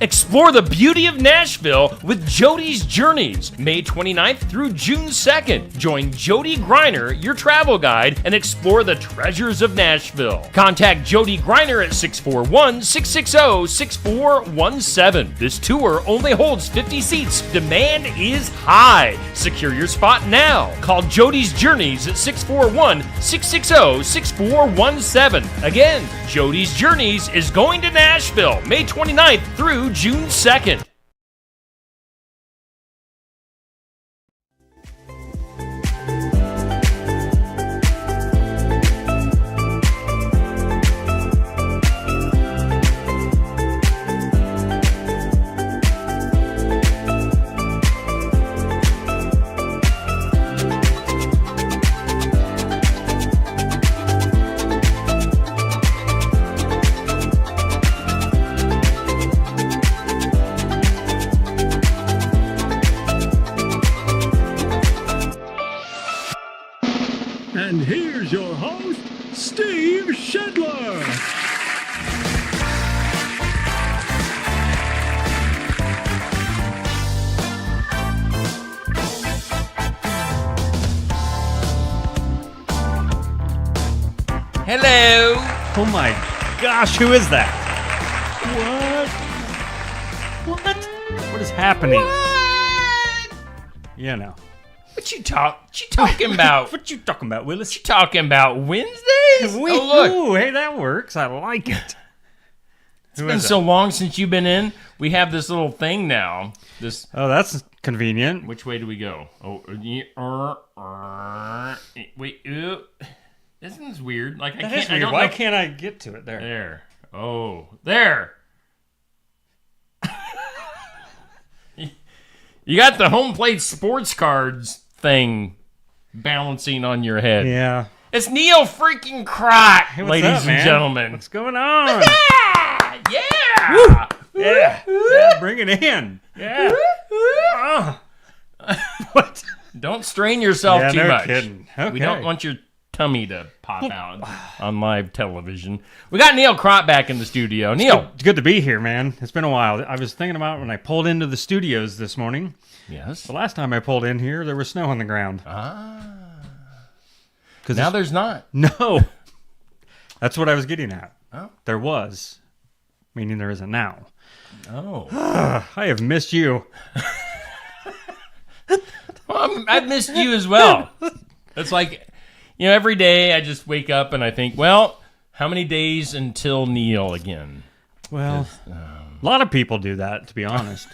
Explore the beauty of Nashville with Jody's Journeys, May 29th through June 2nd. Join Jody Griner, your travel guide, and explore the treasures of Nashville. Contact Jody Griner at 641-660-6417. This tour only holds 50 seats. Demand is high. Secure your spot now. Call Jody's Journeys at 641-660-6417. Again, Jody's Journeys is going to Nashville, May 29th through June 2nd. And here's your host, Steve Shedler. Hello. Oh my gosh, who is that? What? What is happening? What? You know. What you talking about? What you talking about, Willis? You talking about Wednesdays? Oh, look. Ooh, hey, that works. I like it. It's been so long since you've been in. We have this little thing now. This. Oh, that's convenient. Which way do we go? Oh, wait. This one's weird. Like That I is can't. weird. I don't Why know. can't I get to it there? There. Oh, there. You got the home plate sports cards thing balancing on your head. Yeah. It's Neil freaking Croc, Hey, what's ladies up, and man? gentlemen. What's going on? Yeah! Yeah. Yeah, bring it in. Yeah. What? Don't strain yourself Yeah, too no much. kidding. We Okay. don't want your tummy to pop out on live television. We got Neil Crop back in the studio. Neil. It's good to be here, man. It's been a while. I was thinking about when I pulled into the studios this morning. Yes. The last time I pulled in here, there was snow on the ground. Now there's not. No. That's what I was getting at. Oh. There was, meaning there isn't now. Oh. I have missed you. Well, I've missed you as well. It's like, every day I just wake up and I think, well, how many days until Neil again? Well, a lot of people do that, to be honest.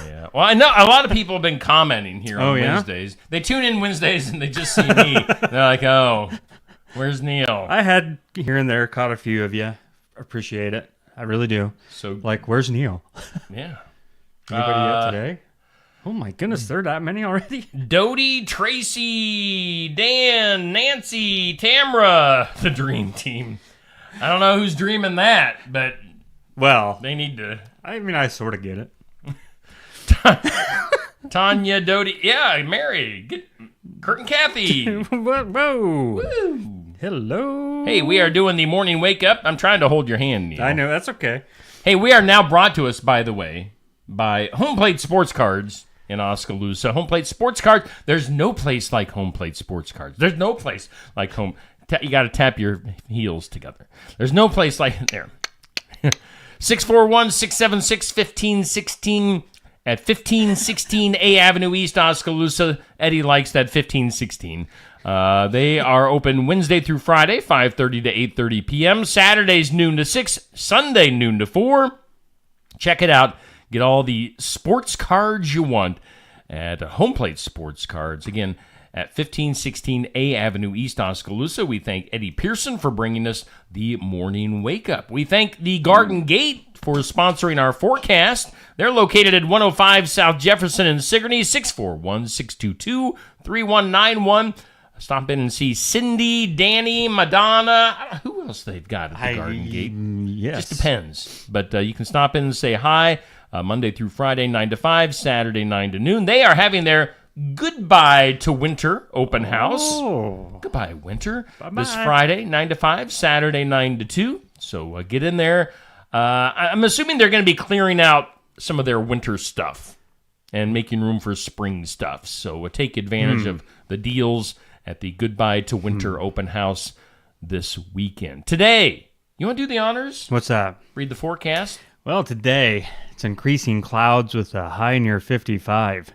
Yeah. Well, I know a lot of people have been commenting here on Oh, yeah? Wednesdays. They tune in Wednesdays and they just see me. They're like, oh, where's Neil? I had here and there caught a few of you. Appreciate it. I really do. So, Like, where's Neil? yeah. Anybody yet today? Oh my goodness, there are that many already? Dodie, Tracy, Dan, Nancy, Tamra, the dream team. I don't know who's dreaming that, but Well, they need to. I mean, I sort of get it. Tanya, Dodie, yeah, Mary, get Kurt and Kathy. Whoa. Hello. Hey, we are doing the morning wake up. I'm trying to hold your hand, Neil. I know, that's okay. Hey, we are now brought to us, by the way, by Home Plate Sports Cards in Oskaloosa. Home Plate Sports Cards. There's no place like Home Plate Sports Cards. There's no place like home. You got to tap your heels together. There's no place like there. 641-676-1516 at 1516 A Avenue East, Oskaloosa. Eddie likes that 1516. They are open Wednesday through Friday, 5:30 to 8:30 p.m. Saturdays noon to 6, Sunday noon to 4. Check it out. Get all the sports cards you want at Home Plate Sports Cards. Again, at 1516 A Avenue East, Oskaloosa. We thank Eddie Pearson for bringing us the morning wake up. We thank the Garden Gate for sponsoring our forecast. They're located at 105 South Jefferson in Sigourney, 641-622-3191. Stop in and see Cindy, Danny, Madonna. I don't know who else they've got at the Garden Gate. Yes. Just depends. But you can stop in and say hi Monday through Friday, 9 to 5, Saturday, 9 to noon. They are having their Goodbye to Winter open house. Oh. Goodbye, Winter. Bye-bye. This Friday, 9 to 5, Saturday, 9 to 2. So get in there. I'm assuming they're going to be clearing out some of their winter stuff and making room for spring stuff. So take advantage of the deals at the Goodbye to Winter open house this weekend. Today, you want to do the honors? What's that? Read the forecast? Well, today it's increasing clouds with a high near 55.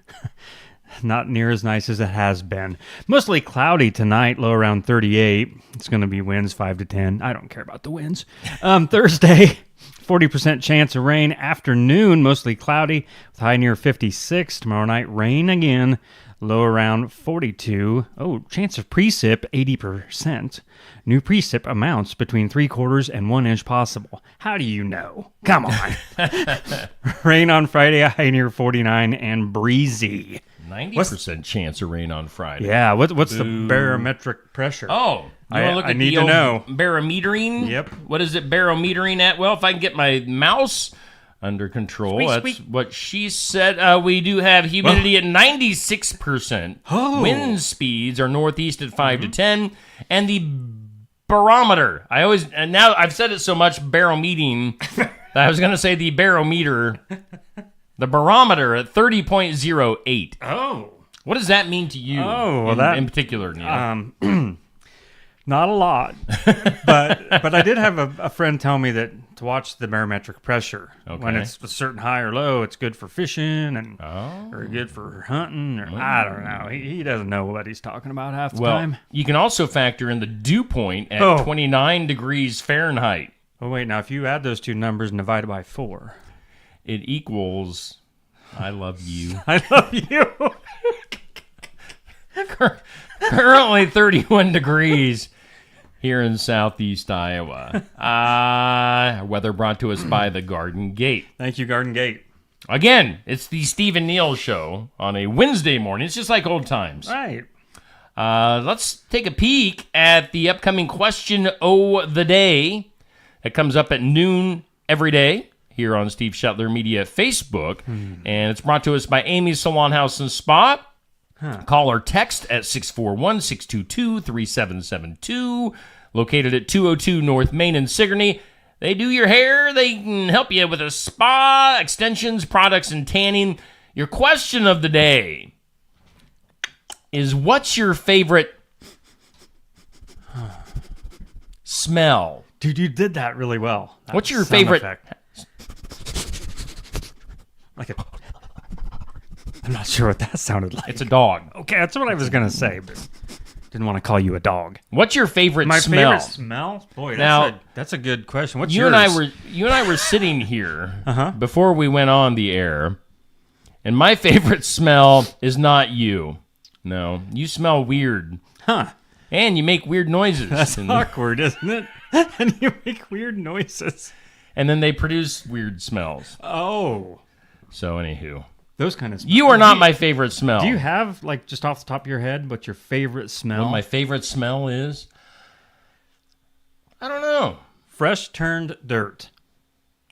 Not near as nice as it has been. Mostly cloudy tonight, low around 38. It's going to be winds 5 to 10. I don't care about the winds. Thursday, 40% chance of rain. Afternoon, mostly cloudy with high near 56. Tomorrow night, rain again, low around 42. Oh, chance of precip, 80%. New precip amounts between 3/4 and 1 inch possible. How do you know? Come on. Rain on Friday, high near 49 and breezy. 90% chance of rain on Friday. Yeah, what's the barometric pressure? Oh, you want to look I at need the to old know. barometering? Yep. What is it barometering at? Well, if I can get my mouse under control, Squeak, that's squeak. what she said. We do have humidity at 96%. Oh. Wind speeds are northeast at 5 to 10. And the barometer, and now I've said it so much, barometing, that I was going to say the barometer, the barometer at 30.08. Oh. What does that mean to you in particular, Neil? Not a lot, but I did have a friend tell me that to watch the barometric pressure when Okay. it's a certain high or low, it's good for fishing and Oh. or good for hunting or I don't know. He doesn't know what he's talking about half the Well, time. you can also factor in the dew point at Oh. 29 degrees Fahrenheit. Oh wait, now if you add those two numbers and divide it by 4, It equals, I love you. I love you. Currently 31 degrees here in southeast Iowa. Weather brought to us by the Garden Gate. Thank you, Garden Gate. Again, it's the Stephen Neal Show on a Wednesday morning. It's just like old times. Right. Let's take a peek at the upcoming question of the day. It comes up at noon every day here on Steve Shetler Media Facebook. And it's brought to us by Amy's Salon House and Spa. Call or text at 641-622-3772. Located at 202 North Main in Sigourney. They do your hair. They can help you with a spa, extensions, products, and tanning. Your question of the day is, what's your favorite smell? Dude, you did that really well. That What's your sound favorite- effect. Like a... I'm not sure what that sounded like. It's a dog. Okay, that's what I was going to say, but didn't want to call you a dog. What's your favorite My smell? favorite smell? Boy, Now- that's a good question. What's You yours? and I were sitting here Uh-huh. before we went on the air, and my favorite smell is not you. No, you smell weird, Huh. and you make weird noises. That's and, awkward, isn't it? And you make weird noises. and then they produce weird smells. Oh. So, anywho, Those kind of smells. you are not my favorite smell. Do you have, like, just off the top of your head, what your favorite smell? What my favorite smell is? I don't know. Fresh turned dirt.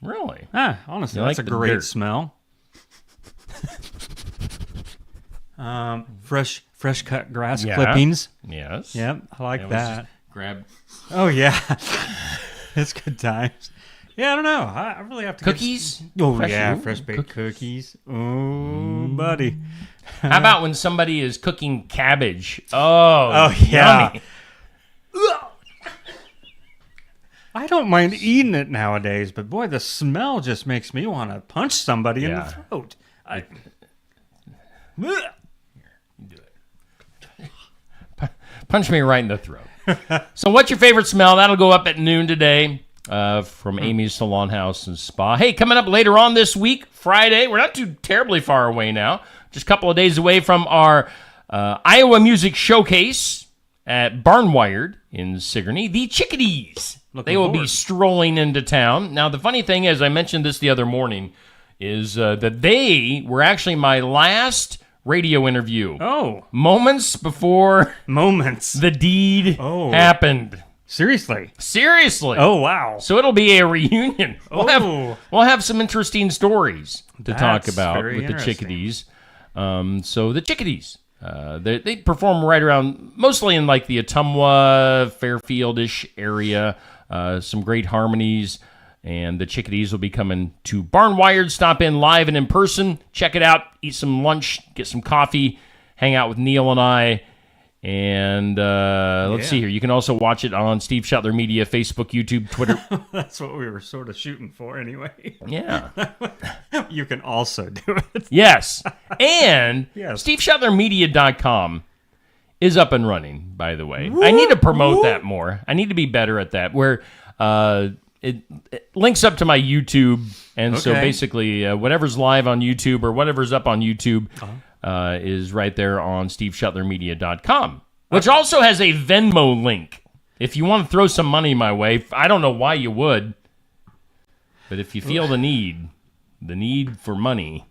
Really? Honestly, You that's like a the great dirt. smell. Fresh cut grass Yeah. clippings. Yes. Yep, I like Let's that. just grab Oh yeah, it's good times. Yeah, I don't know. I really have to cookies. Oh Fresh- yeah, ooh, fresh baked cookies. Oh, buddy. How about when somebody is cooking cabbage? Oh yeah. yummy. I don't mind eating it nowadays, but boy, the smell just makes me want to punch somebody in the Yeah. throat. Punch me right in the throat. So, what's your favorite smell? That'll go up at noon today from Amy's Salon House and Spa. Hey, coming up later on this week, Friday. We're not too terribly far away now. Just a couple of days away from our Iowa Music Showcase at Barnwired in Sigourney. The Chickadees. Looking They will be forward. strolling into town. Now, the funny thing is, I mentioned this the other morning, is that they were actually my last radio interview. Oh, Moments before moments. the deed Oh. happened. Seriously. Seriously. Oh wow. So it'll be a reunion. Oh. We'll have some interesting stories to talk That's about very with the interesting. Chickadees. So the Chickadees, they perform right around, mostly in like the Ottumwa, Fairfield-ish area. Some great harmonies And the Chickadees will be coming to Barnwired. Stop in live and in person. Check it out. Eat some lunch. Get some coffee. Hang out with Neil and I. And let's see here. You can also watch it on Steve Shetler Media, Facebook, YouTube, Twitter. That's what we were sort of shooting for anyway. Yeah. You can also do it. Yes. And Yes. SteveShetlerMedia.com is up and running, by the way. I need to promote that more. I need to be better at that, where it links up to my YouTube. And so Okay. basically, whatever's live on YouTube or whatever's up on YouTube is right there on SteveShetlerMedia.com, which also has a Venmo link. If you want to throw some money my way, I don't know why you would, but if you feel the need for money,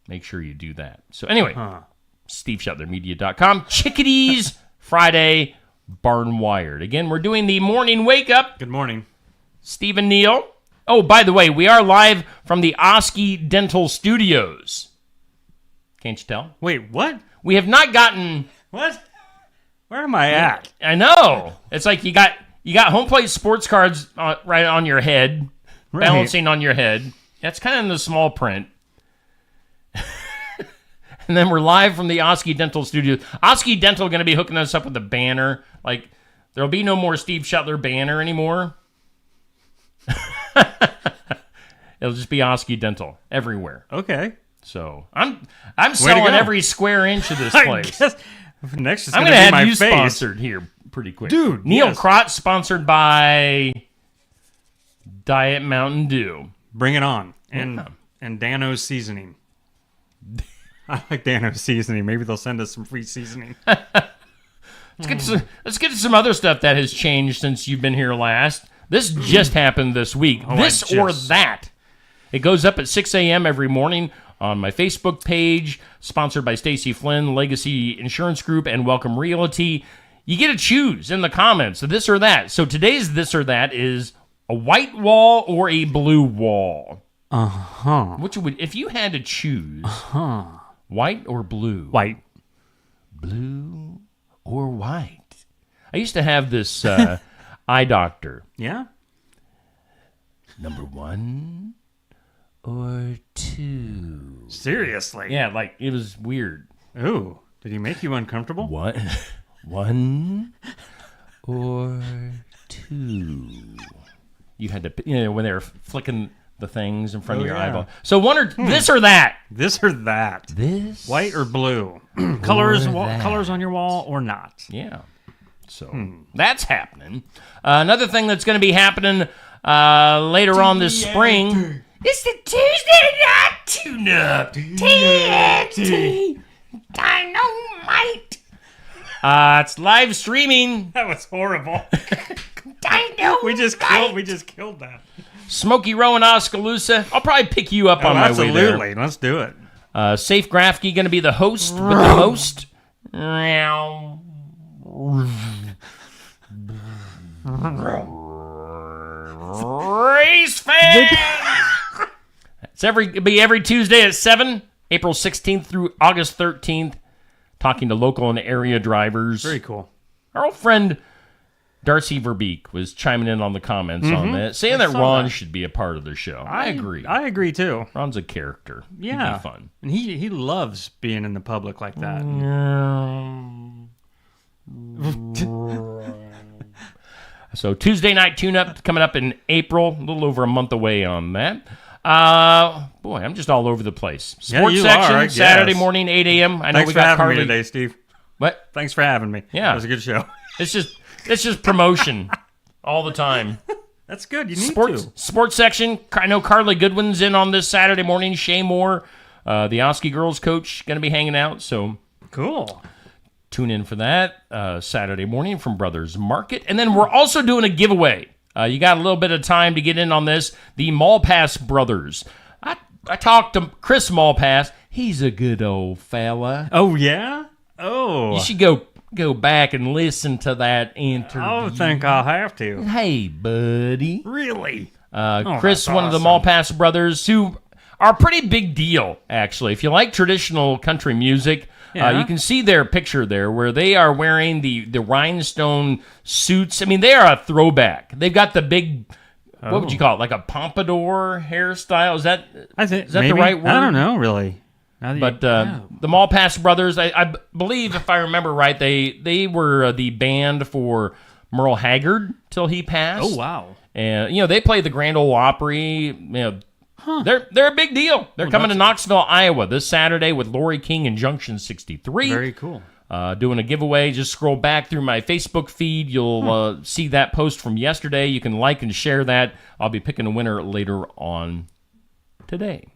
make sure you do that. So anyway, SteveShetlerMedia.com, Chickadees Friday, Barnwired. Again, we're doing the morning wake up. Good morning. Steve and Neil. Oh, by the way, we are live from the Oski Dental Studios. Can't you tell? Wait, what? We have not gotten. What? Where am I at? I know. It's like you got home plate sports cards right on your head, Right. balancing on your head. That's kind of in the small print. And then we're live from the Oski Dental Studios. Oski Dental going to be hooking us up with a banner. Like, there'll be no more Steve Shetler banner anymore. It'll just be Oski Dental everywhere. Okay. So I'm selling go. every square inch of this place. Next is I'm going gonna to be have my you face. sponsored here pretty quick, Dude, Neil yes. Crotch sponsored by Diet Mountain Dew. Bring it on. And Yeah. and Dano's seasoning. I like Dano's seasoning. Maybe they'll send us some free seasoning. Let's get to some other stuff that has changed since you've been here last. This just happened this week. This or that. It goes up at 6 a.m. every morning on my Facebook page, sponsored by Stacy Flynn, Legacy Insurance Group, and Welcome Realty. You get to choose in the comments, this or that. So today's this or that is a white wall or a blue wall. Which would, if you had to choose, white or blue? White. Blue or white? I used to have this eye doctor. Yeah? Number 1 or 2? Seriously? Yeah, like it was weird. Ooh. Did he make you uncomfortable? What? 1 or 2? You had to, when they were flicking the things in front of your yeah. eyeball. So one or this or that. This or that? This White or blue? colors that. colors on your wall or not? Yeah. So that's happening. Another thing that's going to be happening later on this spring. It's the Tuesday Night Tune-Up. TNT Dynamite. It's live streaming. That was horrible. Dynamite. we just killed that. Smokey Row in Oskaloosa. I'll probably pick you up on my way there. Absolutely. Let's do it. Safe Grafke going to be the host with the most. Race fans. It'll be every Tuesday at 7, April 16th through August 13th, talking to local and area drivers. Very cool. Our old friend Darcy Verbeek was chiming in on the comments on that, saying that Ron should be a part of the show. I agree. I agree too. Ron's a character. Yeah. He'd be fun. And he loves being in the public like that. So Tuesday Night Tune-Up coming up in April, a little over a month away on that. Boy, I'm just all over the place. Sports you section, are, I guess. Saturday morning, 8 a.m. I know Thanks we for got having Carly me today, Steve. What? Thanks for having me. Yeah. It was a good show. It's just promotion all the time. That's good. You need to. Sports section. I know Carly Goodwin's in on this Saturday morning. Shay Moore, the Oski girls coach, going to be hanging out. So Cool. tune in for that Saturday morning from Brothers Market. And then we're also doing a giveaway. You got a little bit of time to get in on this. The Malpass brothers. I talked to Chris Malpass. He's a good old fella. Oh, yeah? Oh. You should go back and listen to that interview. I think I'll have to. Hey, buddy. Really? Chris, that's one of the Malpass brothers, who are a pretty big deal, actually. If you like traditional country music, Yeah. you can see their picture there where they are wearing the rhinestone suits. I mean, they are a throwback. They've got the big what would you call it? Like a pompadour hairstyle? Is that Is that the right word? I don't know, really. But the Malpass brothers, I believe, if I remember right, they were the band for Merle Haggard till he passed. Oh, wow. And they played the Grand Ole Opry. They're a big deal. They're coming to Knoxville, Iowa this Saturday with Lori King and Junction 63. Very cool. Doing a giveaway. Just scroll back through my Facebook feed. You'll see that post from yesterday. You can like and share that. I'll be picking a winner later on today.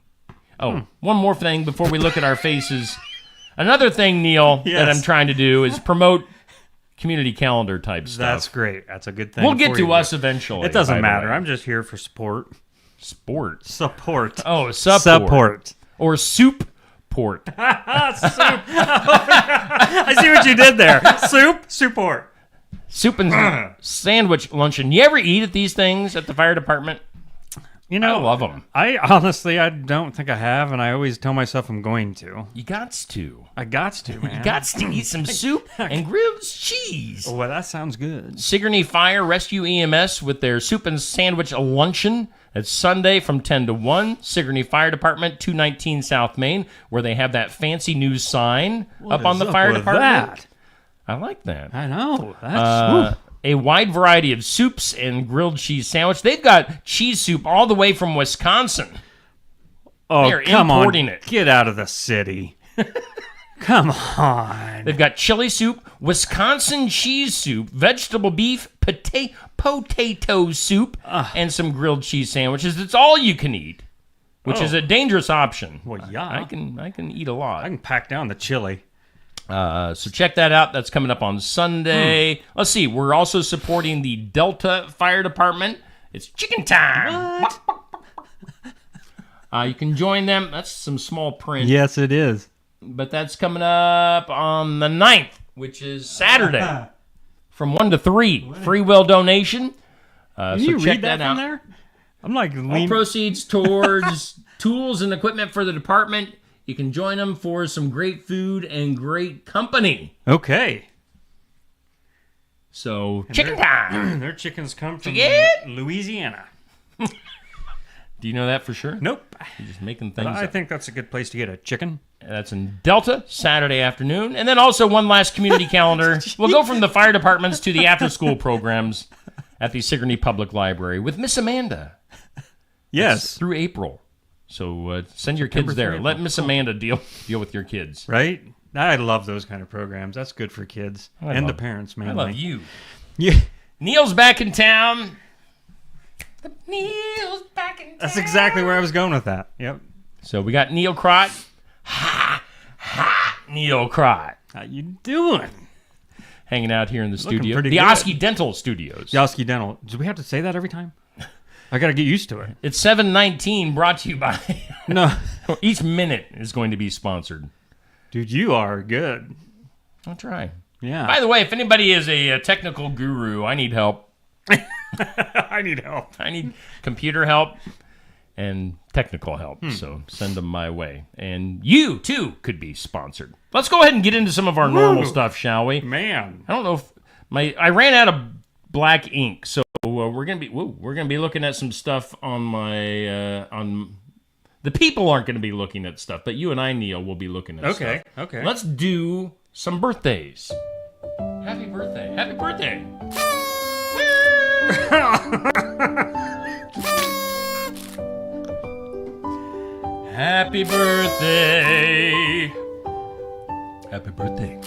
Oh, one more thing before we look at our faces. Another thing, Neil, that I'm trying to do is promote community calendar type stuff. That's great. That's a good thing. We'll get to us eventually. It doesn't matter. I'm just here for support. Support. Oh, Support. Or soup port. Soup. I see what you did there. Support. Soup and sandwich luncheon. You ever eat at these things at the fire department? You know, I love them. I honestly don't think I have, and I always tell myself I'm going to. You gots to. I gots to, man. You gots to eat some soup and grilled cheese. Oh, well, that sounds good. Sigourney Fire Rescue EMS with their soup and sandwich luncheon. It's Sunday from 10 to 1. Sigourney Fire Department, 219 South Main, where they have that fancy new sign up on the fire department. I like that. I know. That's a wide variety of soups and grilled cheese sandwich. They've got cheese soup all the way from Wisconsin. Oh, They're come importing on. it. Get out of the city. Come on. They've got chili soup, Wisconsin cheese soup, vegetable beef, potato soup, and some grilled cheese sandwiches. It's all you can eat, which is a dangerous option. Well, yeah. I can eat a lot. I can pack down the chili. So check that out. That's coming up on Sunday. Let's see. We're also supporting the Delta Fire Department. It's chicken time. You can join them. That's some small print. Yes, it is. But that's coming up on the 9th, which is Saturday, from 1 to 3. Free will donation. Can so you check read that out. from there? I'm like, All proceeds towards tools and equipment for the department. You can join them for some great food and great company. okay. So, chicken time. Their chickens come from Chicken? Louisiana. Do you know that for sure? Nope. You're just making things I up. think that's a good place to get a chicken. That's in Delta, Saturday afternoon. And then also one last community calendar. We'll go from the fire departments to the after-school programs at the Sigourney Public Library with Miss Amanda. Yes. That's through April. So send your kids there. Let Miss Amanda deal with your kids. Right? I love those kind of programs. That's good for kids and the parents, mainly. I love you. Yeah. Neil's back in town. Neil's back in town. That's exactly where I was going with that. Yep. So we got Neil Crott. Neil Crott. How you doing? Hanging out here in the studio. pretty The good. Oski Dental Studios. Yoski Dental. Do we have to say that every time? I got to get used to it. It's 7:19, brought to you by... No. Each minute is going to be sponsored. Dude, you are good. I'll try. Yeah. By the way, if anybody is a technical guru, I need help. I need help. I need computer help and technical help, so send them my way. And you, too, could be sponsored. Let's go ahead and get into some of our normal stuff, shall we? Man. I don't know if I ran out of black ink, so we're gonna be looking at some stuff on my on. The people aren't going to be looking at stuff, but you and I, Neil, will be looking at stuff. Okay. Let's do some birthdays. Happy birthday! Happy birthday! Happy birthday! Happy birthday!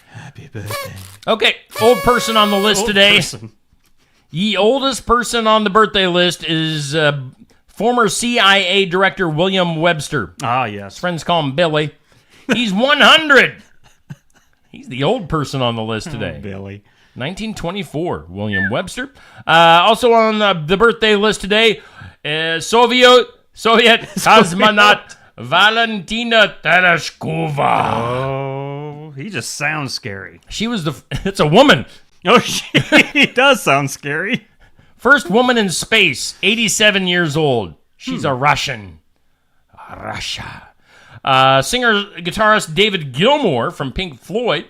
Happy birthday. Okay, old person on the list Old today. person. The oldest person on the birthday list is former CIA Director William Webster. Ah, yes. Friends call him Billy. He's 100. He's the old person on the list today. Billy. 1924, William Webster. Also on the birthday list today, Soviet cosmonaut Valentina Tereshkova. Oh, he just sounds scary. She was it's a woman. Oh, he does sound scary. First woman in space, 87 years old. She's a Russian. Russia. Singer-guitarist David Gilmour from Pink Floyd,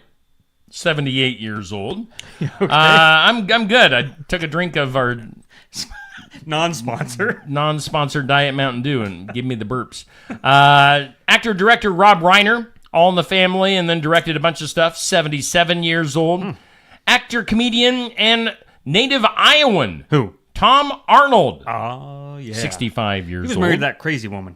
78 years old. Okay. I'm good. I took a drink of our Non-sponsor. non-sponsored Diet Mountain Dew and give me the burps. Actor-director Rob Reiner, All in the Family, and then directed a bunch of stuff, 77 years old. Actor, comedian, and native Iowan. Who? Tom Arnold, Oh, yeah. 65 years He was old. married to that crazy woman.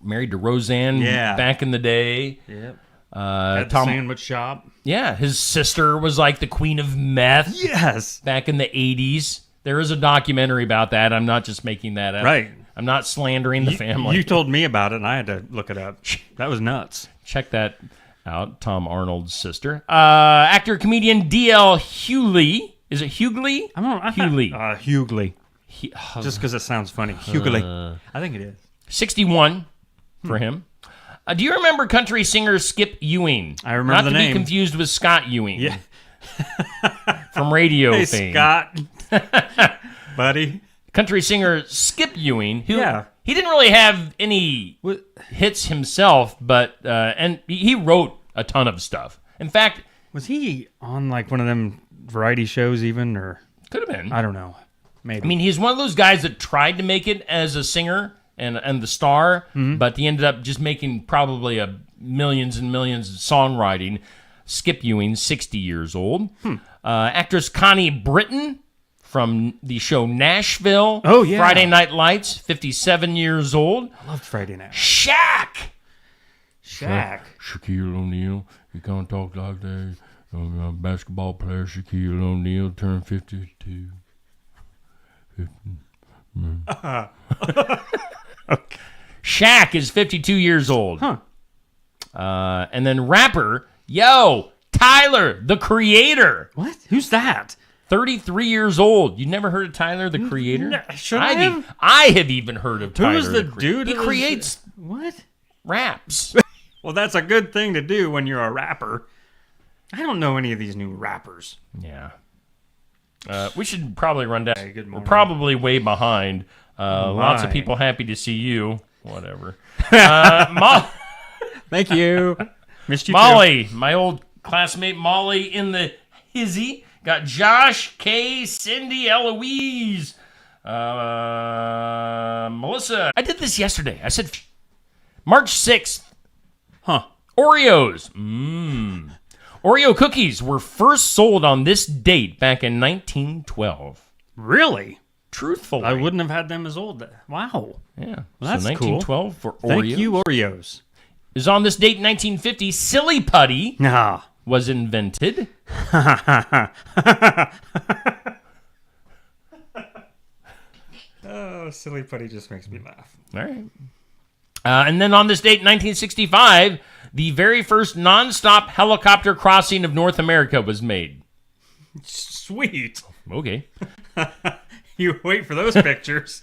Married to Roseanne back in the day. Yep. At the sandwich shop. Yeah, his sister was like the queen of meth Yes. back in the 80s. There is a documentary about that. I'm not just making that up. Right. I'm not slandering the family. You told me about it, and I had to look it up. That was nuts. Check that out. Tom Arnold's sister. Actor, comedian D.L. Hughley. Is it Hughley? Hughley. Hughley. Just because it sounds funny. Hughley. I think it is. 61 for him. Do you remember country singer Skip Ewing? I remember the name. Not to be confused with Scott Ewing. Yeah. From radio Hey, fame. Scott. Buddy. Country singer Skip Ewing, who Yeah. he didn't really have any hits himself, but and he wrote a ton of stuff. In fact, Was he on like one of them variety shows even, or could have been. I don't know. Maybe. I mean, he's one of those guys that tried to make it as a singer and the star, but he ended up just making probably millions and millions of songwriting. Skip Ewing, 60 years old. Actress Connie Britton from the show Nashville. Oh, yeah. Friday Night Lights, 57 years old. I loved Friday Night. Shaq. Shaquille O'Neal, you can't talk like that. Basketball player Shaquille O'Neal turned 52. Okay. Shaq is 52 years old. Huh. And then rapper, Tyler, the Creator. What? Who's that? 33 years old. You never heard of Tyler, the Creator? No, should I have? I have even heard of Tyler. Who's the Creator. dude? He that was- creates What? raps. Well, that's a good thing to do when you're a rapper. I don't know any of these new rappers. Yeah. We should probably run down. Hey, good We're morning. probably way behind. Lots of my. people happy to see you. Whatever. Thank you. Missed you Molly, my old classmate Molly in the hizzy. Got Josh, Kay, Cindy, Eloise, Melissa. I did this yesterday. I said March 6th. Huh. Oreos. Oreo cookies were first sold on this date back in 1912. Really? Truthfully. I wouldn't have had them as old. Wow. Yeah. Well, that's so 1912 for Oreos. Thank you, Oreos. Is on this date in 1950, Silly Putty Nah. was invented. Oh, silly putty just makes me laugh. All right. And then on this date in 1965, the very first nonstop helicopter crossing of North America was made. Sweet. Okay. You wait for those pictures.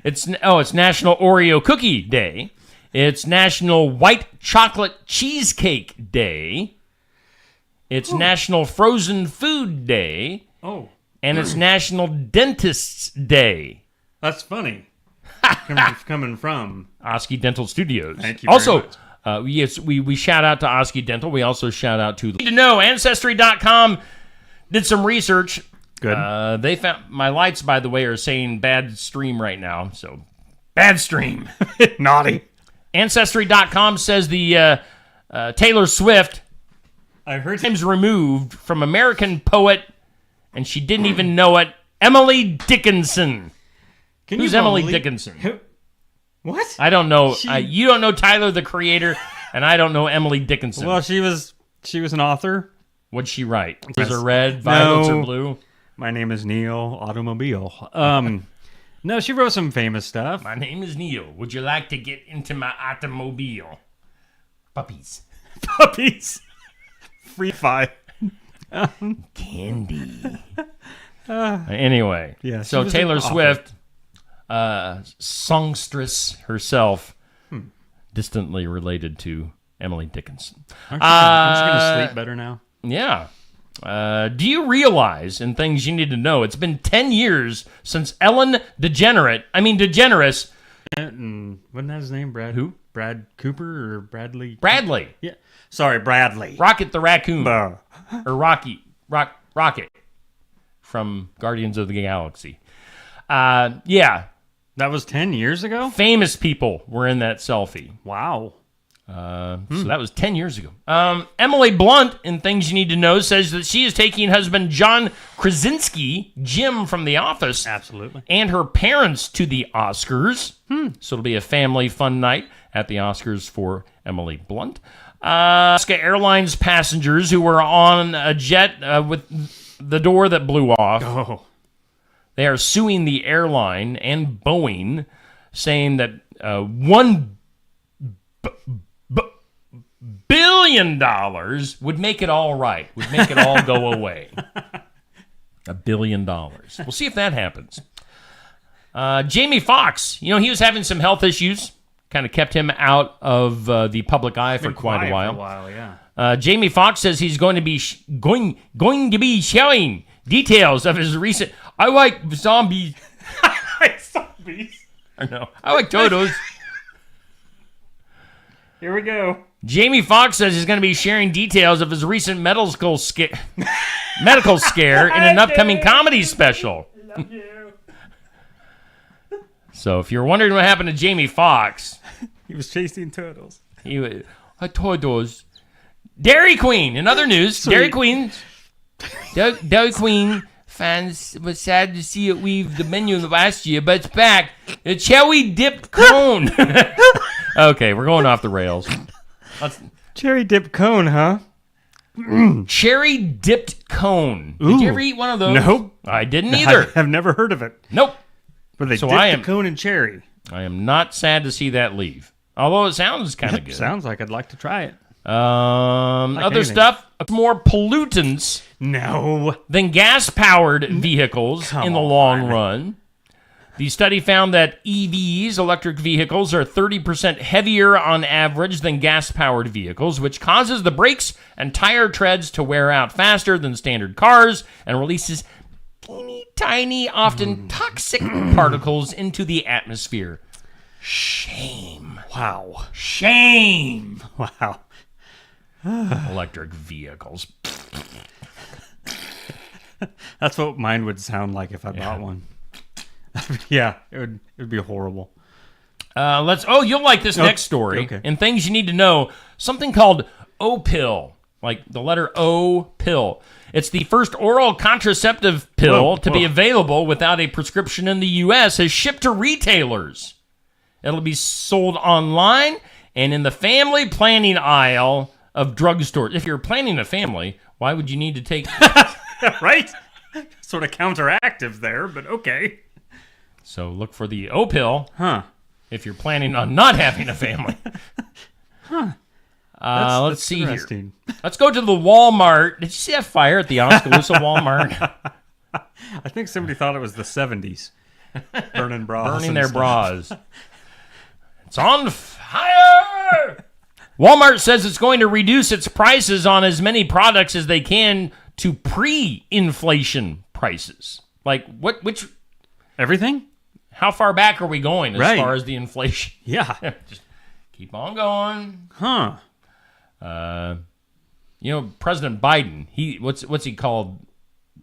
It's National Oreo Cookie Day. It's National White Chocolate Cheesecake Day. It's National Frozen Food Day. Oh, And it's National Dentist's Day. that's funny. Coming from. Oski Dental Studios. Thank you very Also, much. yes, we shout out to Oski Dental. We also shout out to Need to Know. Ancestry.com did some research. Good. They found my lights, by the way, are saying bad stream right now. So, bad stream. Naughty. Ancestry.com says the Taylor Swift I heard names removed from American poet, and she didn't even know it, Emily Dickinson. Can Who's you Emily believe- Dickinson? Who? What? I don't know. She- You don't know Tyler, the Creator, and I don't know Emily Dickinson. Well, she was an author. What'd she write? Yes. Was it red, violets, No. or blue? My name is Neil Automobile. No, she wrote some famous stuff. My name is Neil. Would you like to get into my automobile? Puppies. Puppies. Free fire. Candy. Anyway. Yeah, she So was an Taylor author. Swift, songstress herself, distantly related to Emily Dickinson. Aren't you going to sleep better now? Yeah. Do you realize, in things you need to know, it's been 10 years since Ellen DeGeneres. Wasn't that his name? Who? Brad Cooper or Bradley? Bradley, Yeah. Sorry, Bradley. Rocket the Raccoon, Buh. or Rocket from Guardians of the Galaxy. Yeah, That was 10 years ago? famous people were in that selfie. Wow. So that was 10 years ago. Emily Blunt, in Things You Need to Know, says that she is taking husband John Krasinski, Jim from The Office, Absolutely. and her parents to the Oscars. So it'll be a family fun night at the Oscars for Emily Blunt. Alaska Airlines passengers who were on a jet with the door that blew off. Oh. They are suing the airline and Boeing, saying that $1 billion would make it all right, would make it all go away. $1 billion. We'll see if that happens. Jamie Foxx, he was having some health issues, kind of kept him out of the public eye for quite a while. Yeah. Jamie Foxx says he's going to be going to be showing details of his recent. I like zombies. Zombies. I know. I like turtles. Here we go. Jamie Foxx says he's going to be sharing details of his recent medical scare in an upcoming comedy special. So if you're wondering what happened to Jamie Foxx, He was chasing turtles. turtles. Dairy Queen. In other news, Dairy Queen fans were sad to see it leave the menu last year, but it's back. The cherry dipped cone. Okay, we're going off the rails. Cherry dip cone, huh? Cherry dipped cone. Did Ooh. you ever eat one of those? Nope. I didn't either. I've never heard of it. Nope. But they So dip I the am- cone in cherry. I am not sad to see that leave. Although it sounds kind of good. Sounds like I'd like to try it. Other anything. stuff, more pollutants No. than gas-powered vehicles in the long run. The study found that EVs, electric vehicles, are 30% heavier on average than gas-powered vehicles, which causes the brakes and tire treads to wear out faster than standard cars and releases teeny tiny, often toxic particles into the atmosphere. Shame. Wow. Shame. Wow. Electric vehicles. That's what mine would sound like if I bought one. Yeah, it would be horrible. You'll like this next story. okay. And things you need to know. Something called O-pill, like the letter O pill. It's the first oral contraceptive pill to be available without a prescription in the U.S. has shipped to retailers. It'll be sold online and in the family planning aisle of drugstores. If you're planning a family, why would you need to take... Right? Sort of counteractive there, but okay. So look for the O-pill Huh. if you're planning on not having a family. Let's see here. interesting. Let's go to the Walmart. Did you see that fire at the Oskaloosa Walmart? I think somebody thought it was the 70s. Burning bras. Burning and their stuff. bras. It's on fire! Walmart says it's going to reduce its prices on as many products as they can to pre-inflation prices. Like, which, Everything? how far back are we going as Right. far as the inflation? Yeah. Just keep on going. Huh. President Biden, what's he called?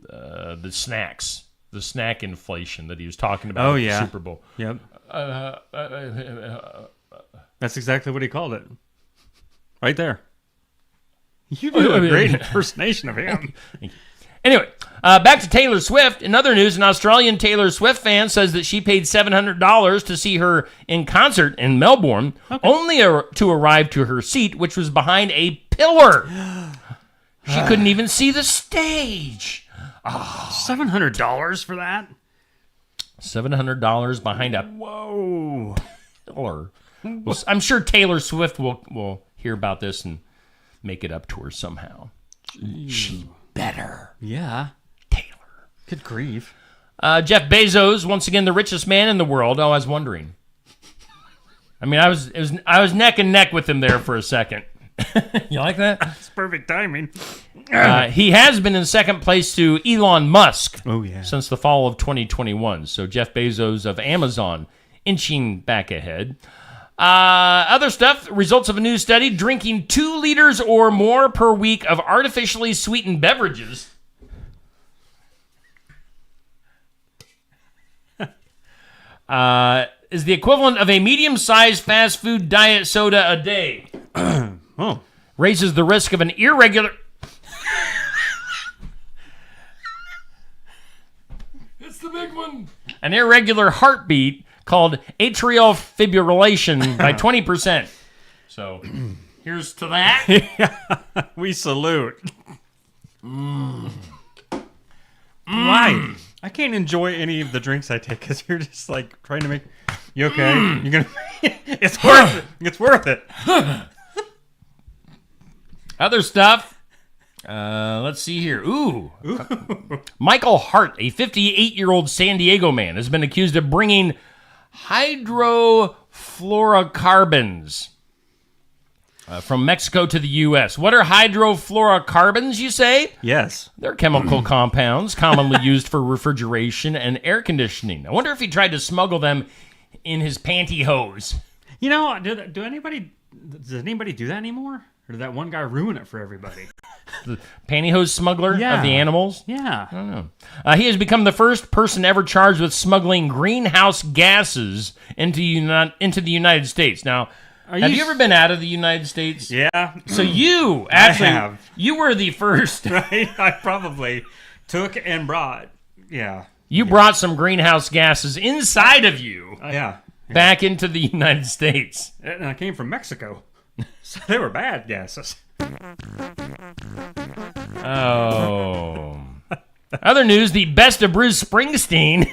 The snacks, the snack inflation that he was talking about Oh, at the yeah. Super Bowl. Yep. That's exactly what he called it. Right there. You do a great impersonation of him. Anyway, back to Taylor Swift. In other news, an Australian Taylor Swift fan says that she paid $700 to see her in concert in Melbourne, only to arrive to her seat, which was behind a pillar. She couldn't even see the stage. $700 for that? $700 behind a Whoa. pillar. Well, I'm sure Taylor Swift will hear about this and make it up to her somehow. She better. Yeah. Taylor. Good grief. Jeff Bezos, once again the richest man in the world. Oh, I was wondering. I mean, I was neck and neck with him there for a second. You like that? It's perfect timing. He has been in second place to Elon Musk Oh, yeah. since the fall of 2021. So Jeff Bezos of Amazon inching back ahead. Other stuff, results of a new study, drinking 2 liters or more per week of artificially sweetened beverages. is the equivalent of a medium-sized fast food diet soda a day. Oh. Raises the risk of an irregular... It's the big one. An irregular heartbeat called atrial fibrillation by 20%. So, here's to that. We salute. Why? I can't enjoy any of the drinks I take because you're just like trying to make. You okay? You're gonna. It's worth it. It's worth it. Other stuff. Let's see here. Ooh. Michael Hart, a 58-year-old San Diego man, has been accused of bringing hydrofluorocarbons from Mexico to the U.S. What are hydrofluorocarbons, you say? Yes. They're chemical compounds commonly used for refrigeration and air conditioning. I wonder if he tried to smuggle them in his pantyhose. You know, does anybody do that anymore? Or did that one guy ruin it for everybody? The pantyhose smuggler of the animals? Yeah. I don't know. He has become the first person ever charged with smuggling greenhouse gases into the United States. Now, have you ever been out of the United States? Yeah. So you actually, I have. You were the first. Right? I probably took and brought. Yeah. You brought some greenhouse gases inside of you Yeah. back into the United States. And I came from Mexico. So they were bad gases. Oh. Other news, the best of Bruce Springsteen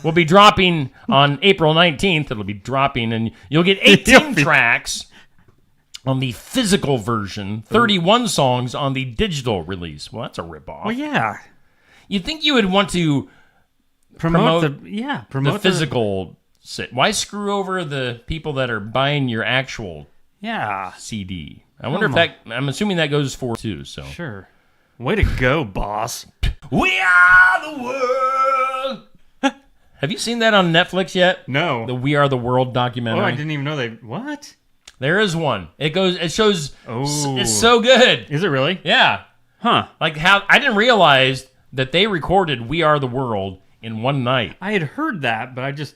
will be dropping on April 19th. It'll be dropping, and you'll get 18 tracks on the physical version, 31 songs on the digital release. Well, that's a ripoff. Well, yeah. You'd think you would want to Promote the the physical sit. Why screw over the people that are buying your actual Yeah. CD? I wonder if that, I'm assuming that goes for too, so. Sure. Way to go, boss. We are the world. Have you seen that on Netflix yet? No. The We Are the World documentary. Oh, I didn't even know they. What? There is one. It shows. Oh. It's so good. Is it really? Yeah. Huh. Like how I didn't realize that they recorded We Are the World in one night. I had heard that, but I just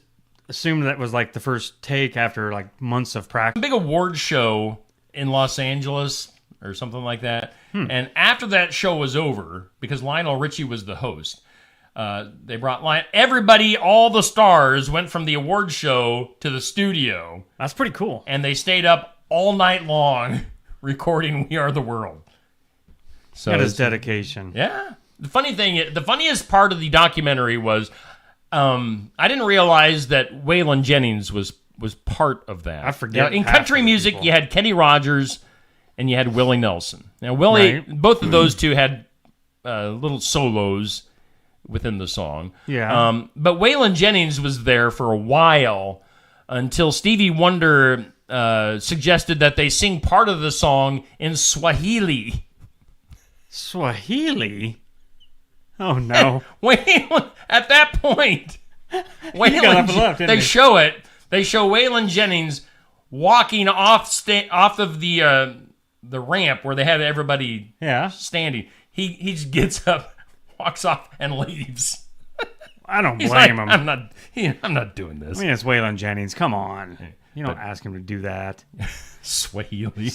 assumed that was like the first take after like months of A practice. big award show in Los Angeles or something like that. And after that show was over, because Lionel Richie was the host, they brought everybody, all the stars went from the award show to the studio, That's pretty cool. and they stayed up all night long recording We Are the World. So That is dedication. yeah. The funniest part of the documentary was I didn't realize that Waylon Jennings was part of that. I forget In half country of the music, people. you had Kenny Rogers and you had Willie Nelson. Now, Willie, Right. both of those two had little solos within the song. Yeah. But Waylon Jennings was there for a while until Stevie Wonder suggested that they sing part of the song in Swahili. Swahili? Oh, no. Waylon, at that point, got up and left, didn't they he? show it. They show Waylon Jennings walking off of the ramp where they had everybody Yeah. standing. He just gets up, walks off, and leaves. I don't He's blame like, him. I'm not doing this. I mean, it's Waylon Jennings. Come on. You don't ask him to do that. Swahili.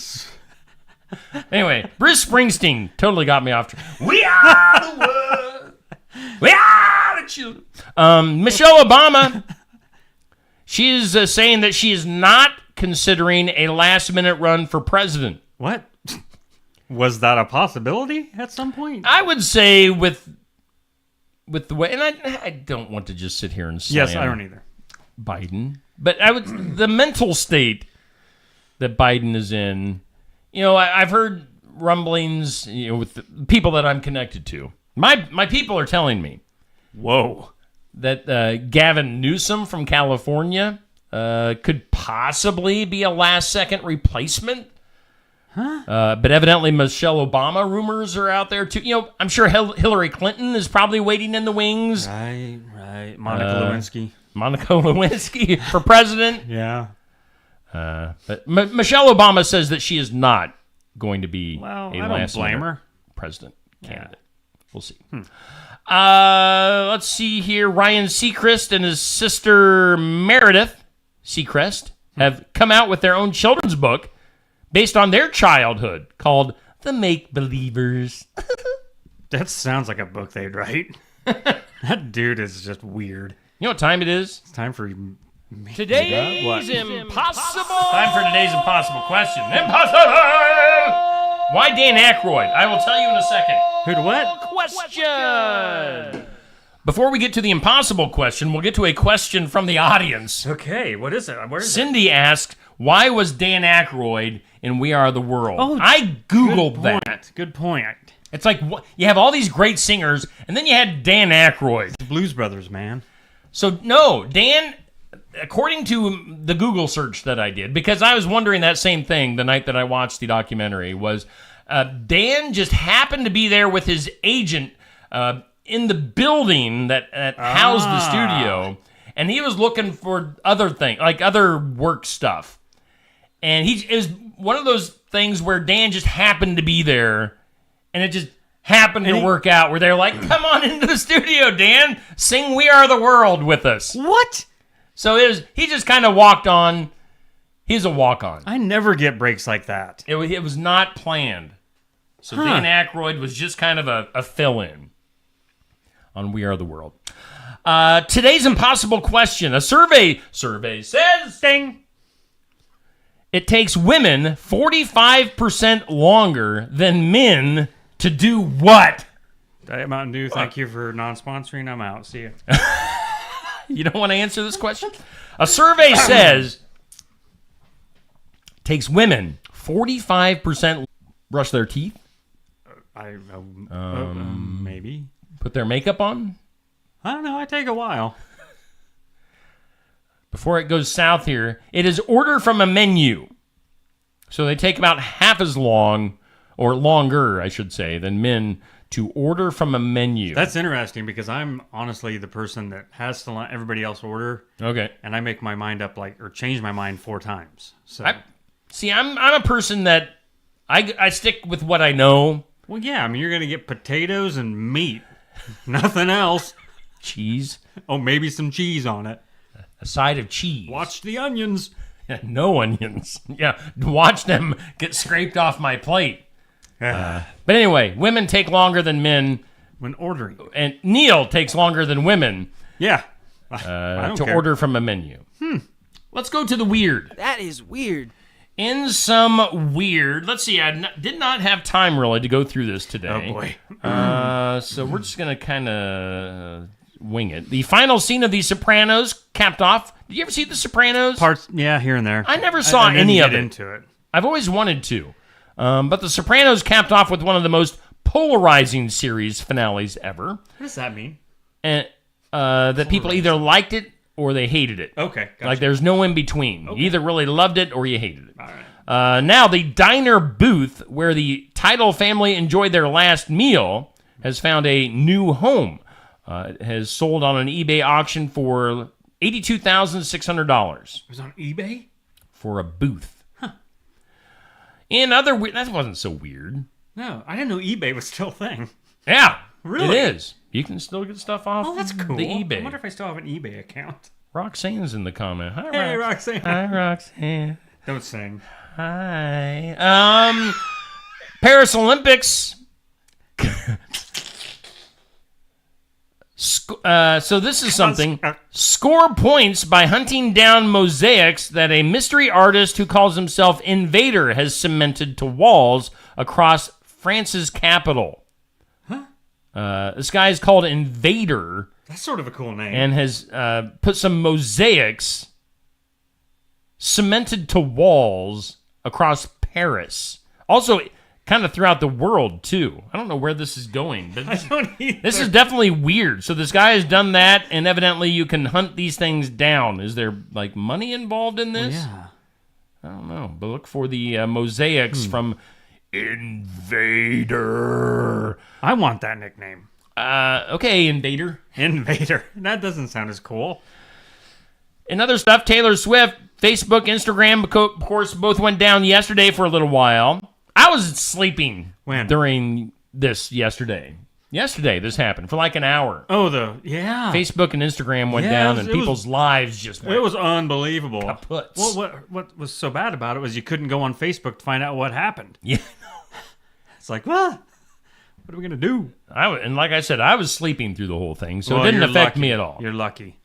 Anyway, Bruce Springsteen totally got me off track. We are the world. We are the children. Michelle Obama, she is saying that she is not considering a last-minute run for president. What? Was that a possibility at some point? I would say with the way, and I don't want to just sit here and slam Yes, I don't either. Biden, but the mental state that Biden is in. You know, I've heard rumblings, with the people that I'm connected to. My people are telling me, Whoa. that Gavin Newsom from California could possibly be a last-second replacement. Huh? But evidently Michelle Obama rumors are out there, too. You know, I'm sure Hillary Clinton is probably waiting in the wings. Right. Monica Lewinsky. Monica Lewinsky for president. Yeah. But Michelle Obama says that she is not going to be Well, a I don't last blame her. president candidate. We'll see. Let's see here. Ryan Seacrest and his sister Meredith Seacrest have come out with their own children's book based on their childhood called The Make-Believers. That sounds like a book they'd write. That dude is just weird. You know what time it is? It's time for Today's What? impossible. Time for today's impossible question. Impossible! Why Dan Aykroyd? I will tell you in a second. Who'd what? Question. Before we get to the impossible question, we'll get to a question from the audience. Okay, what is it? Where is it? Cindy asked, why was Dan Aykroyd in We Are the World? Oh, I Googled that. Good point. It's like, you have all these great singers, and then you had Dan Aykroyd. The Blues Brothers, man. So, no, Dan, according to the Google search that I did, because I was wondering that same thing the night that I watched the documentary, was Dan just happened to be there with his agent in the building that housed the studio, and he was looking for other things, like other work stuff. And it was one of those things where Dan just happened to be there, and it just happened to work out, where they're like, come on into the studio, Dan, sing We Are the World with us. What? So he just kind of walked on. He's a walk-on. I never get breaks like that. It was not planned. So Dan Aykroyd was just kind of a fill-in on We Are the World. Today's impossible question. A survey says... Ding! It takes women 45% longer than men to do what? Diet Mountain Dew, thank you for non-sponsoring. I'm out. See you. You don't want to answer this question? A survey says it takes women 45% brush their teeth, maybe. put their makeup on, I don't know. I take a while. before it goes south here. It is order from a menu. So they take about half as long, or longer, I should say, than men to order from a menu. That's interesting because I'm honestly the person that has to let everybody else order, okay. and I make my mind up or change my mind 4 times. So, I'm a person that I stick with what I know. well, yeah. I mean, you're gonna get potatoes and meat, nothing else. Cheese. Oh, maybe some cheese on it. A side of cheese. Watch the onions. No onions. Yeah, watch them get scraped off my plate. But anyway, women take longer than men, When ordering. and Neil takes longer than women Yeah. I don't to care. order from a menu. Let's go to the weird. That is weird. In some weird, let's see, did not have time really to go through this today. Oh, boy. So we're just going to kind of wing it. The final scene of The Sopranos capped off. Did you ever see The Sopranos? Parts, yeah, here and there. I never saw I didn't any of get it. into it. I've always wanted to. But The Sopranos capped off with one of the most polarizing series finales ever. What does that mean? And that people either liked it or they hated it. Okay, gotcha. Like there's no in between. You either really loved it or you hated it. All right. Now the diner booth where the Title family enjoyed their last meal has found a new home. It has sold on an eBay auction for $82,600 It was on eBay? for a booth. In other that wasn't so weird. No, I didn't know eBay was still a thing. Yeah, Really? it is. You can still get stuff off Oh, that's cool. the I eBay. wonder if I still have an eBay account. Roxanne's in the comment. Hi, Hey, Rox. Roxanne. Hi, Roxanne. Don't sing. Hi. Paris Olympics. So this is something. Score points by hunting down mosaics that a mystery artist who calls himself Invader has cemented to walls across France's capital. This guy is called Invader That's sort of a cool name. and has put some mosaics cemented to walls across Paris. Also, kind of throughout the world, too. I don't know where this is going, but I don't either. this is definitely weird. So this guy has done that, and evidently you can hunt these things down. Is there, like, money involved in this? Yeah. I don't know. But look for the mosaics from Invader. I want that nickname. Okay, Invader. Invader. That doesn't sound as cool. And other stuff, Taylor Swift, Facebook, Instagram, of course, both went down yesterday for a little while. I was sleeping When? during this yesterday. Yesterday, this happened for like an hour. Oh, yeah. Facebook and Instagram went Yeah, down, it and was- people's lives just went. It was unbelievable. Kaputs. Well, what was so bad about it was you couldn't go on Facebook to find out what happened. Yeah. It's like, well, what are we gonna do? And like I said, I was sleeping through the whole thing, so Well, it didn't you're affect lucky. me at all. You're lucky.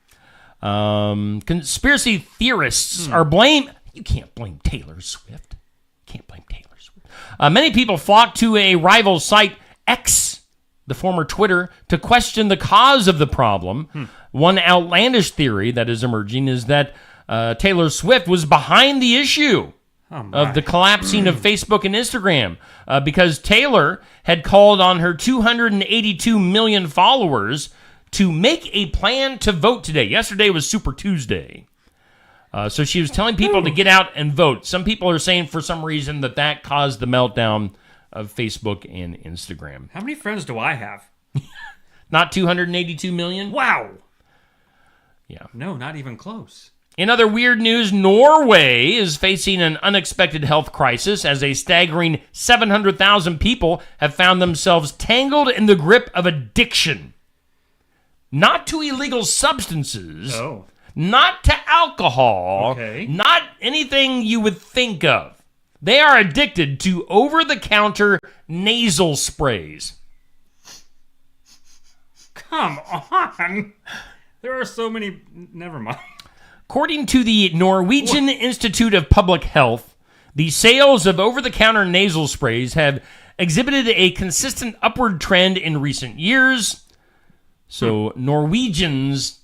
Conspiracy theorists are blame. You can't blame Taylor Swift. Can't blame Taylor Swift. Many people flock to a rival site, X, the former Twitter, to question the cause of the problem. One outlandish theory that is emerging is that Taylor Swift was behind the issue of the collapsing of Facebook and Instagram because Taylor had called on her 282 million followers to make a plan to vote today. Yesterday was Super Tuesday. So she was telling people to get out and vote. Some people are saying for some reason that caused the meltdown of Facebook and Instagram. How many friends do I have? Not 282 million? Wow. Yeah. No, not even close. In other weird news, Norway is facing an unexpected health crisis as a staggering 700,000 people have found themselves tangled in the grip of addiction. Not to illegal substances, Oh. not to alcohol, Okay. not anything you would think of. They are addicted to over-the-counter nasal sprays. Come on. There are so many. Never mind. According to the Norwegian Institute of Public Health, the sales of over-the-counter nasal sprays have exhibited a consistent upward trend in recent years. So Norwegians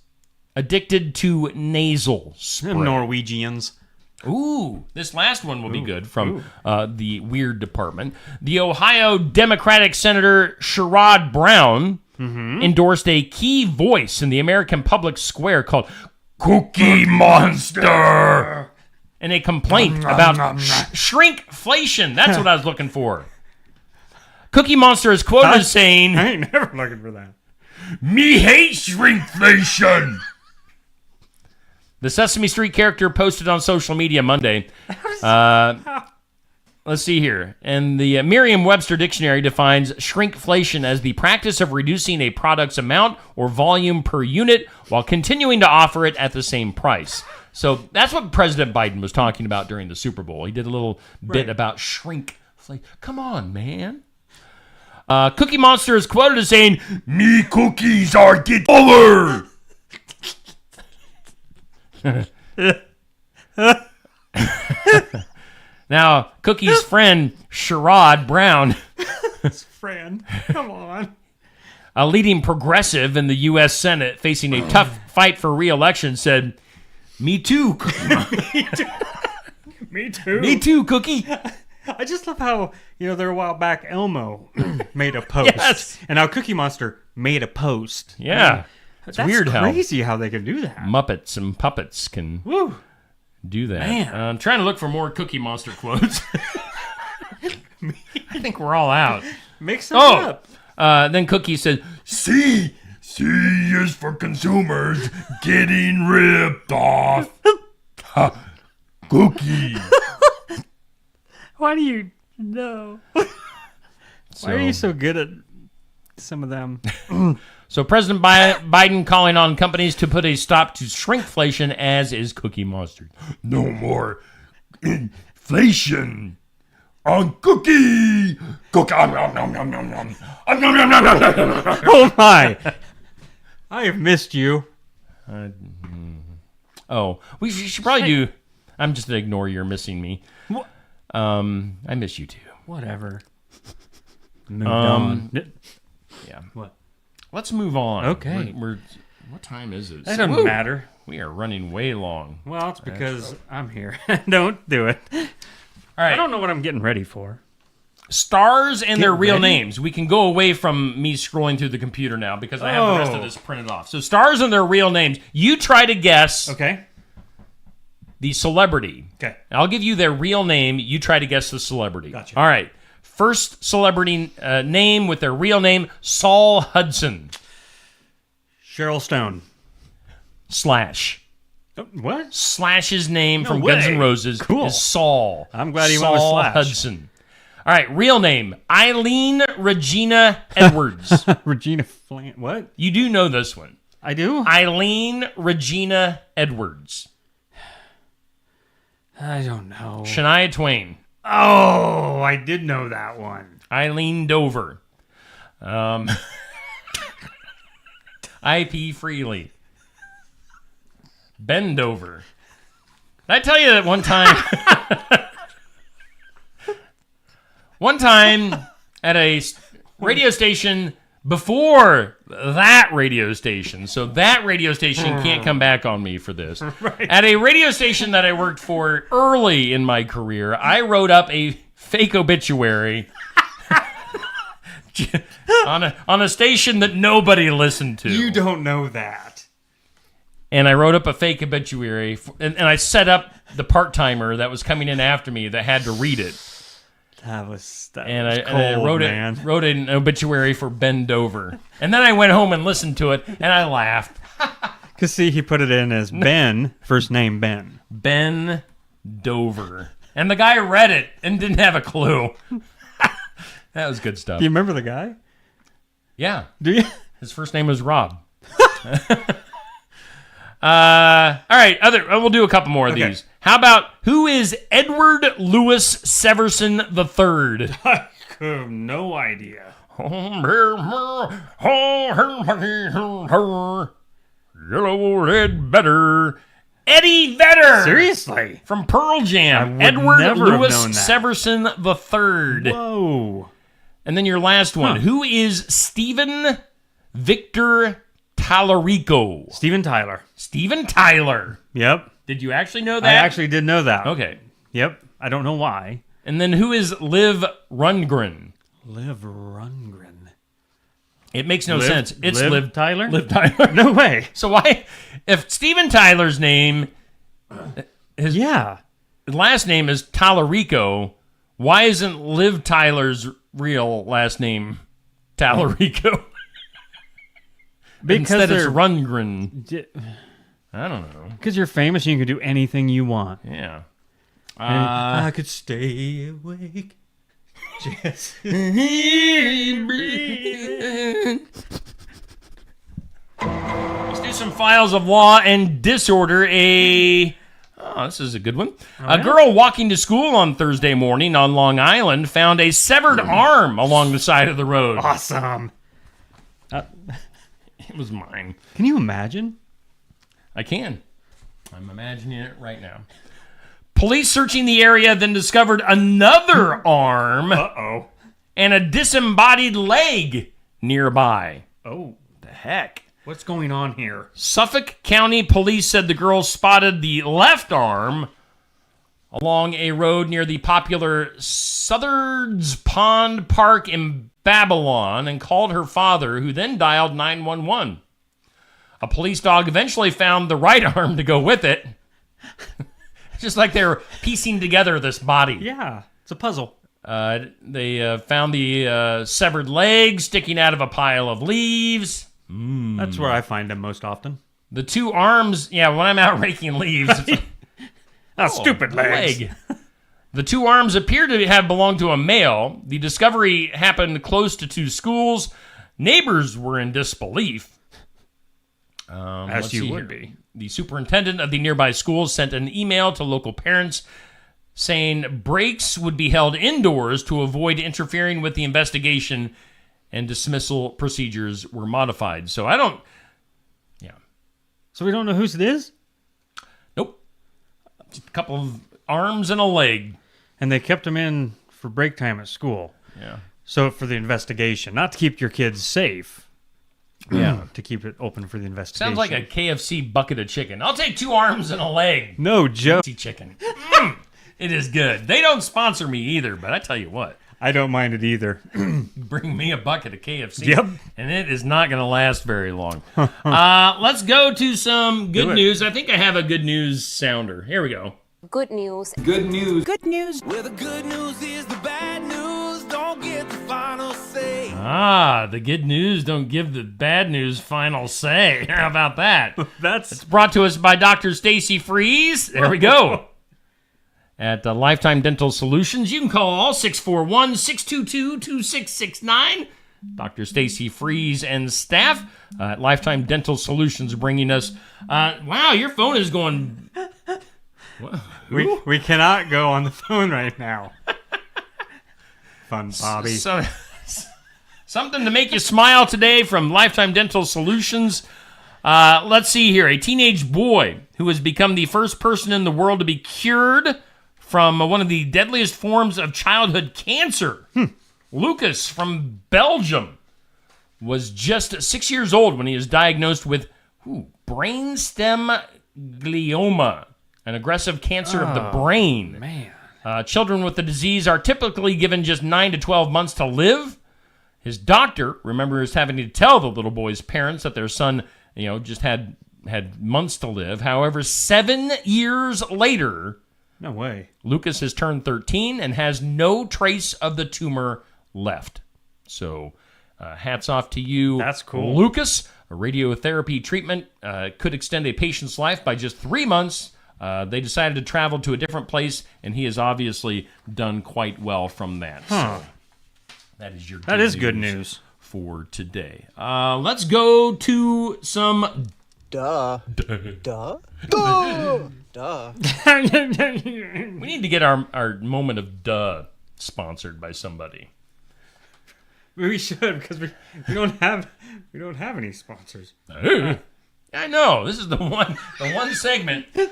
addicted to nasal spray. Norwegians. Ooh, this last one will be good from the weird department. The Ohio Democratic Senator Sherrod Brown endorsed a key voice in the American public square called Cookie Monster in a complaint about shrinkflation. That's what I was looking for. Cookie Monster is quoted as saying, I ain't never looking for that. "Me hate shrinkflation." The Sesame Street character posted on social media Monday. Let's see here. And the Merriam-Webster Dictionary defines shrinkflation as the practice of reducing a product's amount or volume per unit while continuing to offer it at the same price. So that's what President Biden was talking about during the Super Bowl. He did a little bit about shrinkflation. Come on, man. Cookie Monster is quoted as saying, "Me cookies are get fuller." Now, Cookie's friend, Sherrod Brown, Friend, come on. a leading progressive in the U.S. Senate facing a tough fight for re-election, said, "Me too, Cookie." Me too. Me too, Cookie. I just love how, there a while back, Elmo made a post. Yes. And now Cookie Monster made a post. Yeah. It's That's weird how crazy how they can do that. Muppets and puppets can Woo. do that. Man. I'm trying to look for more Cookie Monster quotes. I think we're all out. Mix them up. Then Cookie said, C is for consumers getting ripped off. Cookie. Why do you know? Why are you so good at some of them? So President Biden calling on companies to put a stop to shrinkflation, as is Cookie Monster. No more inflation on cookie. Cookie. Oh my! I have missed you. Oh, we should probably do. I'm just gonna ignore you're missing me. What? I miss you too. Whatever. Moved on. Yeah. What? Let's move on. Okay. We're what time is it? That doesn't matter. We are running way long. Well, it's because I'm here. Don't do it. All right. I don't know what I'm getting ready for. Stars and their real ready. names. We can go away from me scrolling through the computer now because I have the rest of this printed off. So stars and their real names. You try to guess Okay. the celebrity. Okay. I'll give you their real name. You try to guess the celebrity. Gotcha. All right. First celebrity name with their real name, Saul Hudson. Cheryl Stone. Slash. What? Slash's name from way. Guns N' Roses Cool. is Saul. I'm glad he went with Slash. Hudson. All right, real name, Eileen Regina Edwards. Regina what? You do know this one. I do? Eileen Regina Edwards. I don't know. Shania Twain. Oh, I did know that one. Eileen Dover. IP Freely. Ben Dover. Did I tell you that one time? One time at a radio station before that radio station, so that radio station can't come back on me for this. Right. At a radio station that I worked for early in my career, I wrote up a fake obituary on a station that nobody listened to. You don't know that. And I wrote up a fake obituary, and I set up the part-timer that was coming in after me that had to read it. That was cold, I wrote man. wrote an obituary for Ben Dover. And then I went home and listened to it, and I laughed. Because, see, he put it in as Ben, first name Ben. Ben Dover. And the guy read it and didn't have a clue. That was good stuff. Do you remember the guy? Yeah. Do you? His first name was Rob. All right, we'll do a couple more of these. How about, who is Edward Louis Severson III? I have no idea. Yellow Red Vedder. Eddie Vedder. Seriously? From Pearl Jam. would Edward never have Louis known that. Severson III. Whoa. And then your last one. Who is Stephen Victor Tallarico? Steven Tyler. Steven Tyler. Yep. Did you actually know that? I actually did know that. Okay. Yep. I don't know why. And then who is Liv Rundgren? Liv Rundgren. It makes no sense. It's Liv Tyler? Liv Tyler. No way. So why, if Steven Tyler's name, his last name is Tallarico, why isn't Liv Tyler's real last name Tallarico? Because Instead it's they're Rundgren. I don't know. Because you're famous and you can do anything you want. Yeah. I could stay awake. Just Let's do some files of law and disorder. This is a good one. A girl walking to school on Thursday morning on Long Island found a severed arm along the side of the road. awesome. It was mine. Can you imagine? I can. I'm imagining it right now. Police searching the area then discovered another arm Uh-oh. and a disembodied leg nearby. Oh, The heck? what's going on here? Suffolk County Police said the girl spotted the left arm along a road near the popular Southard's Pond Park in Babylon and called her father, who then dialed 911. A police dog eventually found the right arm to go with it. Just like they were piecing together this body. Yeah, it's a puzzle. They found the severed leg sticking out of a pile of leaves. That's where I find them most often. The two arms, when I'm out raking leaves, it's like, Stupid legs. leg. The two arms appear to have belonged to a male. The discovery happened close to two schools. Neighbors were in disbelief. As you would be. The superintendent of the nearby schools sent an email to local parents saying breaks would be held indoors to avoid interfering with the investigation, and dismissal procedures were modified. So So we don't know whose it is? Nope. Just a couple of arms and a leg. And they kept him in for break time at school. Yeah. So for the investigation, not to keep your kids safe. Yeah. To keep it open for the investigation. Sounds like a KFC bucket of chicken. I'll take 2 arms and a leg. No joke. KFC chicken. It is good. They don't sponsor me either, but I tell you what. I don't mind it either. Bring me a bucket of KFC. Yep. And it is not going to last very long. Let's go to some good Do it. news. I think I have a good news sounder. Here we go. Good news. Good news. Good news. Where the good news is the bad news. Don't get the final say. The good news don't give the bad news final say. How about that? That's Brought to us by Dr. Stacy Freeze. There we go. at Lifetime Dental Solutions. You can call all 641-622-2669. Dr. Stacy Freeze and staff at Lifetime Dental Solutions bringing us... wow, your phone is going... We cannot go on the phone right now. Fun, Bobby. Something to make you smile today from Lifetime Dental Solutions. Let's see here. A teenage boy who has become the first person in the world to be cured from one of the deadliest forms of childhood cancer. Lucas from Belgium was just 6 years old when he was diagnosed with brainstem glioma, an aggressive cancer of the brain. Man. Children with the disease are typically given just 9 to 12 months to live. His doctor remembers having to tell the little boy's parents that their son, just had months to live. However, 7 years later, No way. Lucas has turned 13 and has no trace of the tumor left. So, hats off to you. That's cool. Lucas. A radiotherapy treatment could extend a patient's life by just 3 months. They decided to travel to a different place, and he has obviously done quite well from that. So that is your good news for today. Let's go to some... Duh. We need to get our moment of duh sponsored by somebody. We should, because we don't have any sponsors. I know. This is the one segment here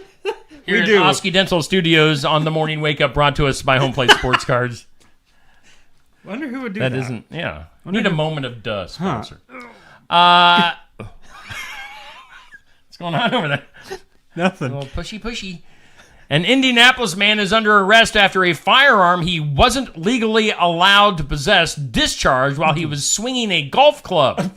We at do. Oski Dental Studios on the morning wake up, brought to us by Home Plate Sports Cards. Wonder who would do that. That isn't, yeah. We need a moment of duh sponsor. What's going on over there? Nothing. A little pushy. An Indianapolis man is under arrest after a firearm he wasn't legally allowed to possess discharged while he was swinging a golf club.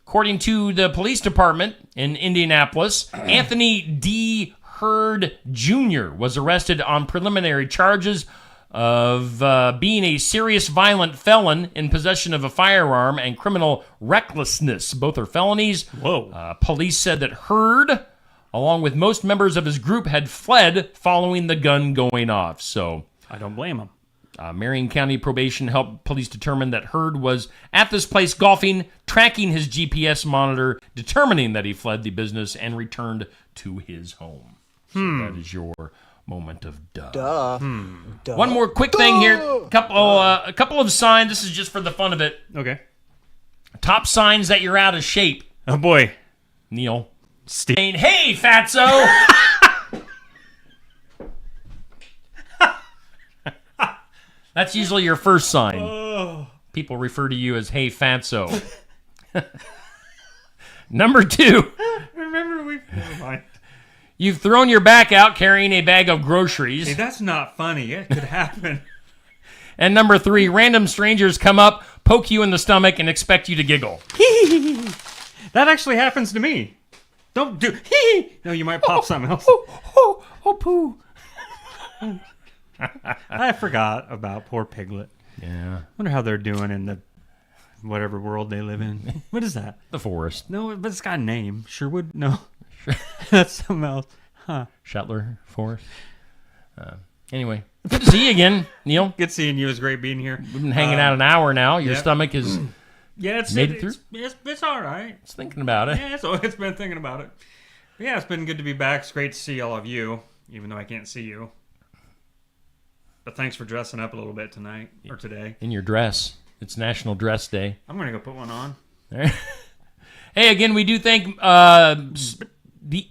According to the police department in Indianapolis, Anthony D. Hurd Jr. was arrested on preliminary charges of being a serious violent felon in possession of a firearm and criminal recklessness. Both are felonies. Whoa. Police said that Hurd, along with most members of his group, had fled following the gun going off. So, I don't blame him. Marion County Probation helped police determine that Hurd was at this place golfing, tracking his GPS monitor, determining that he fled the business and returned to his home. So that is your moment of duh. One more quick thing here. A couple of signs. This is just for the fun of it. Okay. Top signs that you're out of shape. Oh boy. Neil. Steve. Saying, hey, fatso. That's usually your first sign. People refer to you as hey, fatso. Number 2. Never mind. You've thrown your back out carrying a bag of groceries. Hey, that's not funny. It could happen. And number 3, random strangers come up, poke you in the stomach, and expect you to giggle. That actually happens to me. Don't do. No, you might pop something else. Oh, poo. I forgot about poor Piglet. Yeah. Wonder how they're doing in the whatever world they live in. What is that? The forest. No, but it's got a name. Sherwood? No. That's something else. Huh. Shetler Forest. Anyway, good to see you again, Neil. Good seeing you. It was great being here. We've been hanging out an hour now. Your yep. stomach is Yeah, it's Made it through? It's all right. it's thinking about it. Yeah, so it's been thinking about it. But yeah, it's been good to be back. It's great to see all of you, even though I can't see you. But thanks for dressing up a little bit tonight or today. In your dress. It's National Dress Day. I'm gonna go put one on. Hey, again, we do thank the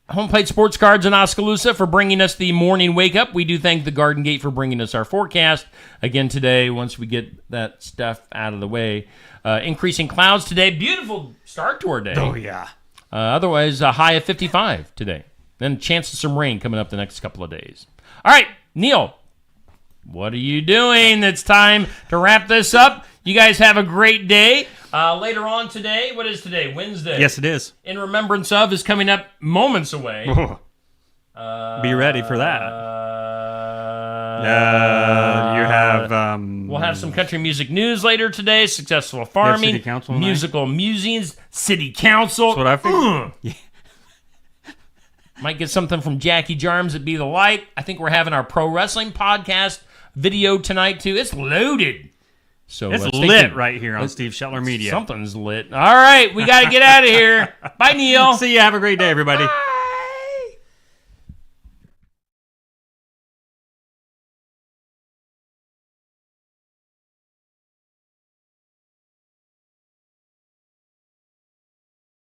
Home Plate Sports Cards in Oskaloosa for bringing us the morning wake up. We do thank the Garden Gate for bringing us our forecast again today. Once we get that stuff out of the way, increasing clouds today. Beautiful start to our day. Oh yeah. Otherwise, a high of 55 today. Then a chance of some rain coming up the next couple of days. All right, Neil, what are you doing? It's time to wrap this up. You guys have a great day. Later on today, what is today? Wednesday. Yes, it is. In Remembrance Of is coming up moments away. Be ready for that. You have. We'll have some country music news later today. Successful farming, City Council tonight. musical musings, city council. That's what I figured. Might get something from Jackie Jarms at Be the Light. I think we're having our pro wrestling podcast video tonight, too. It's loaded. So It's stay lit tuned. right here on Steve Shetler Media. Something's lit. All right, we got to get out of here. Bye, Neil. See you. Have a great day, everybody.